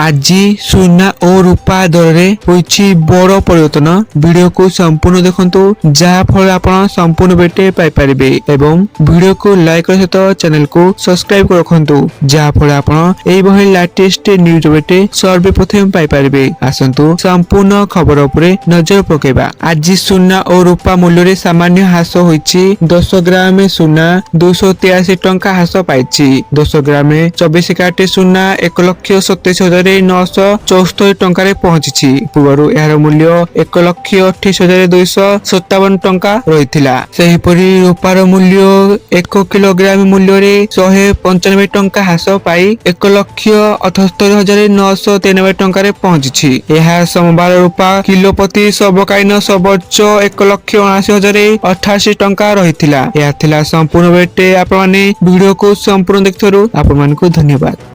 आज सुना और रूपा दर में होइछि बड़ परिवर्तन। वीडियो को संपूर्ण देखंतु जहा फल आपण संपूर्ण बेटे पाई परिबे एवं वीडियो को लाइक कर सहित चैनल को सब्सक्राइब कर रखंतु जहा फल आपण एई बहल लेटेस्ट न्यूज बेटे सर्वप्रथम पाई परिबे। आसंतु संपूर्ण खबर उपरे नजर पकेबा। आज सुना और रूपा मूल्य रे सामान्य ह्रास होइछि। 10 ग्राम सुना 283 टंका ह्रास पाइछि। 10 ग्राम 24 काटे सुना 1,27,974 टंका पहुंची। पूर्व यार मूल्य 1,28,257 टंका रही। रूपार मूल्य 1 किलोग्राम मूल्य रे 195 टंका ह्रास पाई 1,78,993 टंका पहुंची। यह सोमवार रूपा किलो प्रति सबकालीन सर्वोच्च 1,79,088 टंका रही। यह संपूर्ण बेटे आपण वीडियो को संपूर्ण देखिथारु आपण मानकु धन्यवाद।